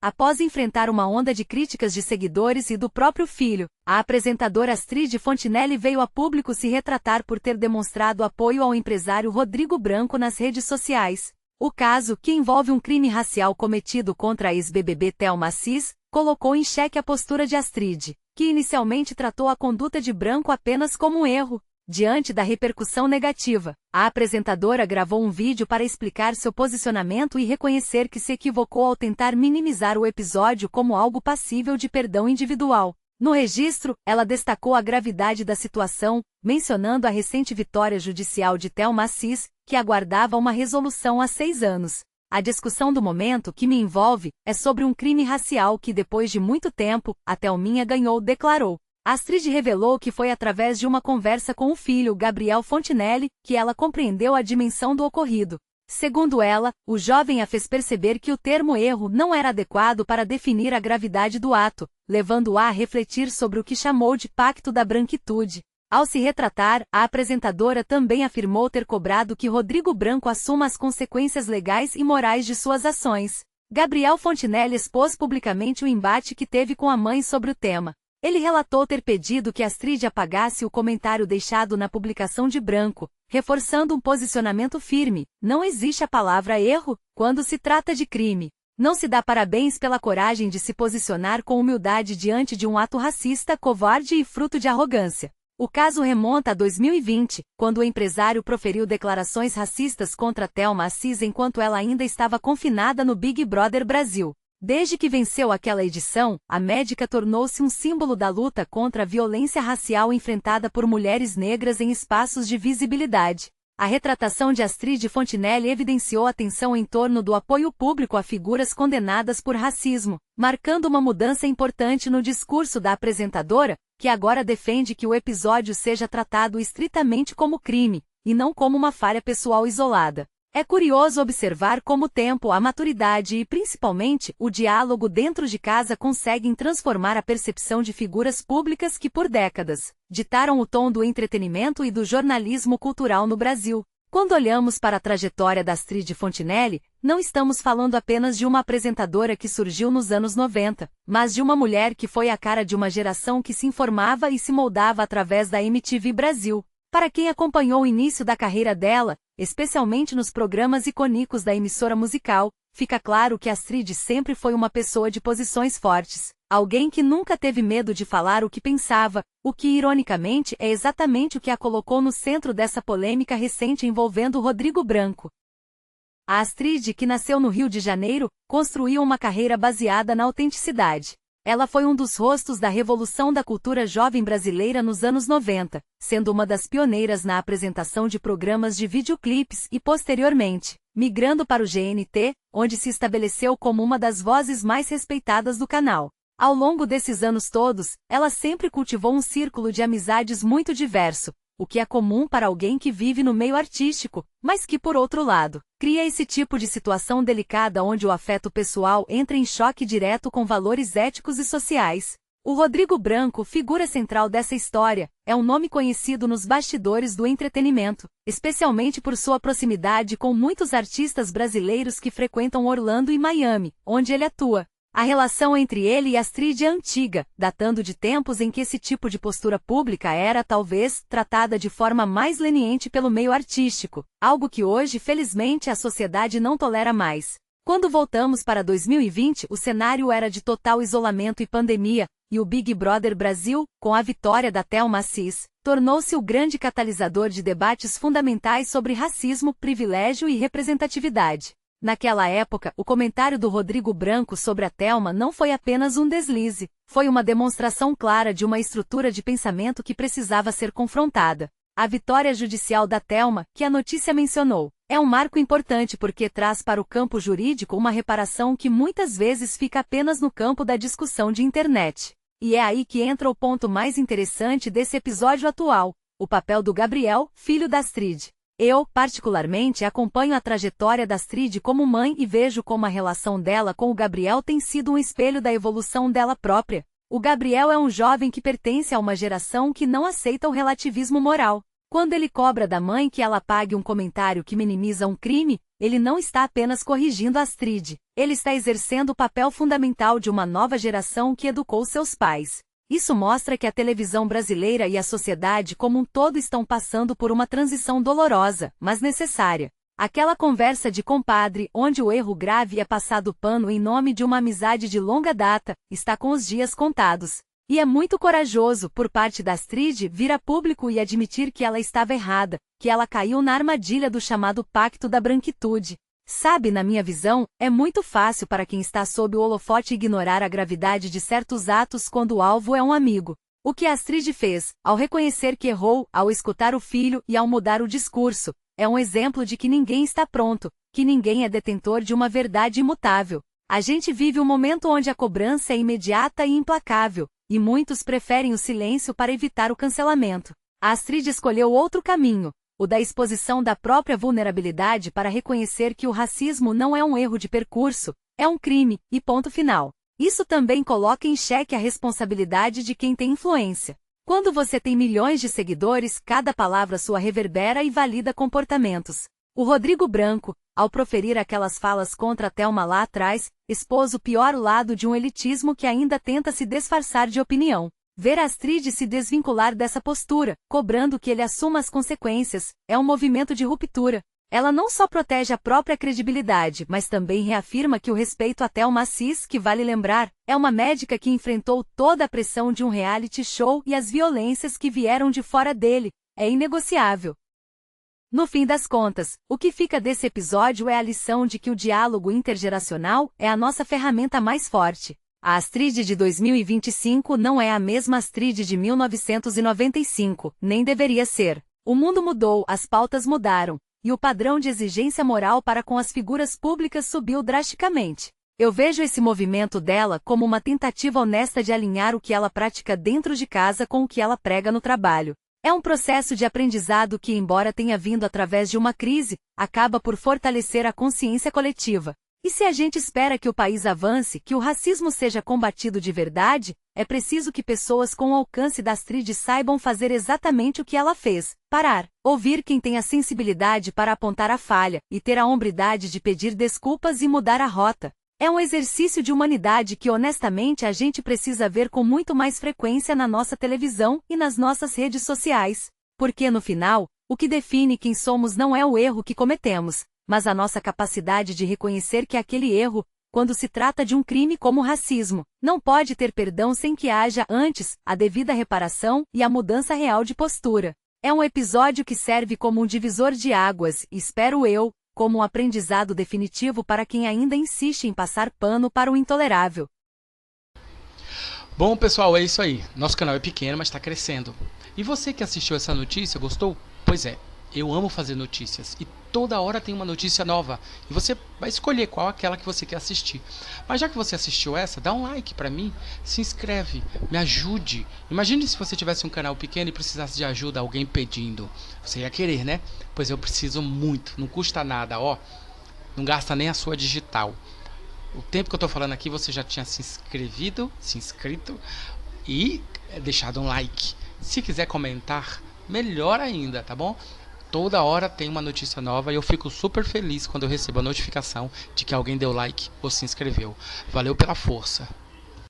Após enfrentar uma onda de críticas de seguidores e do próprio filho, a apresentadora Astrid Fontinelli veio a público se retratar por ter demonstrado apoio ao empresário Rodrigo Branco nas redes sociais. O caso, que envolve um crime racial cometido contra a ex-BBB Thelma Assis, colocou em xeque a postura de Astrid, que inicialmente tratou a conduta de Branco apenas como um erro. Diante da repercussão negativa, a apresentadora gravou um vídeo para explicar seu posicionamento e reconhecer que se equivocou ao tentar minimizar o episódio como algo passível de perdão individual. No registro, ela destacou a gravidade da situação, mencionando a recente vitória judicial de Thelma Assis, que aguardava uma resolução há 6 anos. A discussão do momento que me envolve é sobre um crime racial que depois de muito tempo, a Thelminha ganhou, declarou. Astrid revelou que foi através de uma conversa com o filho, Gabriel Fontinelli, que ela compreendeu a dimensão do ocorrido. Segundo ela, o jovem a fez perceber que o termo erro não era adequado para definir a gravidade do ato, levando-a a refletir sobre o que chamou de pacto da branquitude. Ao se retratar, a apresentadora também afirmou ter cobrado que Rodrigo Branco assuma as consequências legais e morais de suas ações. Gabriel Fontinelli expôs publicamente o embate que teve com a mãe sobre o tema. Ele relatou ter pedido que Astrid apagasse o comentário deixado na publicação de Branco, reforçando um posicionamento firme. Não existe a palavra erro quando se trata de crime. Não se dá parabéns pela coragem de se posicionar com humildade diante de um ato racista, covarde e fruto de arrogância. O caso remonta a 2020, quando o empresário proferiu declarações racistas contra Thelma Assis enquanto ela ainda estava confinada no Big Brother Brasil. Desde que venceu aquela edição, a médica tornou-se um símbolo da luta contra a violência racial enfrentada por mulheres negras em espaços de visibilidade. A retratação de Astrid Fontinelli evidenciou a tensão em torno do apoio público a figuras condenadas por racismo, marcando uma mudança importante no discurso da apresentadora, que agora defende que o episódio seja tratado estritamente como crime, e não como uma falha pessoal isolada. É curioso observar como o tempo, a maturidade e, principalmente, o diálogo dentro de casa conseguem transformar a percepção de figuras públicas que, por décadas, ditaram o tom do entretenimento e do jornalismo cultural no Brasil. Quando olhamos para a trajetória da Astrid Fontinelli, não estamos falando apenas de uma apresentadora que surgiu nos anos 90, mas de uma mulher que foi a cara de uma geração que se informava e se moldava através da MTV Brasil. Para quem acompanhou o início da carreira dela, especialmente nos programas icônicos da emissora musical, fica claro que Astrid sempre foi uma pessoa de posições fortes, alguém que nunca teve medo de falar o que pensava, o que ironicamente é exatamente o que a colocou no centro dessa polêmica recente envolvendo Rodrigo Branco. A Astrid, que nasceu no Rio de Janeiro, construiu uma carreira baseada na autenticidade. Ela foi um dos rostos da revolução da cultura jovem brasileira nos anos 90, sendo uma das pioneiras na apresentação de programas de videoclipes e, posteriormente, migrando para o GNT, onde se estabeleceu como uma das vozes mais respeitadas do canal. Ao longo desses anos todos, ela sempre cultivou um círculo de amizades muito diverso, o que é comum para alguém que vive no meio artístico, mas que, por outro lado, cria esse tipo de situação delicada onde o afeto pessoal entra em choque direto com valores éticos e sociais. O Rodrigo Branco, figura central dessa história, é um nome conhecido nos bastidores do entretenimento, especialmente por sua proximidade com muitos artistas brasileiros que frequentam Orlando e Miami, onde ele atua. A relação entre ele e Astrid é antiga, datando de tempos em que esse tipo de postura pública era, talvez, tratada de forma mais leniente pelo meio artístico, algo que hoje, felizmente, a sociedade não tolera mais. Quando voltamos para 2020, o cenário era de total isolamento e pandemia, e o Big Brother Brasil, com a vitória da Thelma Assis, tornou-se o grande catalisador de debates fundamentais sobre racismo, privilégio e representatividade. Naquela época, o comentário do Rodrigo Branco sobre a Thelma não foi apenas um deslize, foi uma demonstração clara de uma estrutura de pensamento que precisava ser confrontada. A vitória judicial da Thelma, que a notícia mencionou, é um marco importante porque traz para o campo jurídico uma reparação que muitas vezes fica apenas no campo da discussão de internet. E é aí que entra o ponto mais interessante desse episódio atual, o papel do Gabriel, filho da Astrid. Eu, particularmente, acompanho a trajetória da Astrid como mãe e vejo como a relação dela com o Gabriel tem sido um espelho da evolução dela própria. O Gabriel é um jovem que pertence a uma geração que não aceita o relativismo moral. Quando ele cobra da mãe que ela apague um comentário que minimiza um crime, ele não está apenas corrigindo Astrid, ele está exercendo o papel fundamental de uma nova geração que educou seus pais. Isso mostra que a televisão brasileira e a sociedade como um todo estão passando por uma transição dolorosa, mas necessária. Aquela conversa de compadre, onde o erro grave é passado pano em nome de uma amizade de longa data, está com os dias contados. E é muito corajoso, por parte da Astrid, vir a público e admitir que ela estava errada, que ela caiu na armadilha do chamado Pacto da Branquitude. Sabe, na minha visão, é muito fácil para quem está sob o holofote ignorar a gravidade de certos atos quando o alvo é um amigo. O que a Astrid fez, ao reconhecer que errou, ao escutar o filho e ao mudar o discurso, é um exemplo de que ninguém está pronto, que ninguém é detentor de uma verdade imutável. A gente vive um momento onde a cobrança é imediata e implacável, e muitos preferem o silêncio para evitar o cancelamento. A Astrid escolheu outro caminho, o da exposição da própria vulnerabilidade para reconhecer que o racismo não é um erro de percurso, é um crime, e ponto final. Isso também coloca em xeque a responsabilidade de quem tem influência. Quando você tem milhões de seguidores, cada palavra sua reverbera e valida comportamentos. O Rodrigo Branco, ao proferir aquelas falas contra a Thelma lá atrás, expôs o pior lado de um elitismo que ainda tenta se disfarçar de opinião. Ver a Astrid se desvincular dessa postura, cobrando que ele assuma as consequências, é um movimento de ruptura. Ela não só protege a própria credibilidade, mas também reafirma que o respeito a Thelma Assis, que vale lembrar, é uma médica que enfrentou toda a pressão de um reality show e as violências que vieram de fora dele, é inegociável. No fim das contas, o que fica desse episódio é a lição de que o diálogo intergeracional é a nossa ferramenta mais forte. A Astrid de 2025 não é a mesma Astrid de 1995, nem deveria ser. O mundo mudou, as pautas mudaram, e o padrão de exigência moral para com as figuras públicas subiu drasticamente. Eu vejo esse movimento dela como uma tentativa honesta de alinhar o que ela pratica dentro de casa com o que ela prega no trabalho. É um processo de aprendizado que, embora tenha vindo através de uma crise, acaba por fortalecer a consciência coletiva. E se a gente espera que o país avance, que o racismo seja combatido de verdade, é preciso que pessoas com o alcance da Astrid saibam fazer exatamente o que ela fez: parar, ouvir quem tem a sensibilidade para apontar a falha, e ter a hombridade de pedir desculpas e mudar a rota. É um exercício de humanidade que honestamente a gente precisa ver com muito mais frequência na nossa televisão e nas nossas redes sociais. Porque no final, o que define quem somos não é o erro que cometemos, mas a nossa capacidade de reconhecer que aquele erro, quando se trata de um crime como o racismo, não pode ter perdão sem que haja antes a devida reparação e a mudança real de postura. É um episódio que serve como um divisor de águas, e espero eu, como um aprendizado definitivo para quem ainda insiste em passar pano para o intolerável. Bom, pessoal, é isso aí. Nosso canal é pequeno, mas está crescendo. E você que assistiu essa notícia, gostou? Pois é, eu amo fazer notícias e toda hora tem uma notícia nova. E você vai escolher qual aquela que você quer assistir. Mas já que você assistiu essa, dá um like pra mim, se inscreve, me ajude. Imagine se você tivesse um canal pequeno e precisasse de ajuda, alguém pedindo. Você ia querer, né? Pois eu preciso muito, não custa nada, ó. Não gasta nem a sua digital. O tempo que eu tô falando aqui, você já tinha se inscrito e deixado um like. Se quiser comentar, melhor ainda, tá bom? Toda hora tem uma notícia nova e eu fico super feliz quando eu recebo a notificação de que alguém deu like ou se inscreveu. Valeu pela força!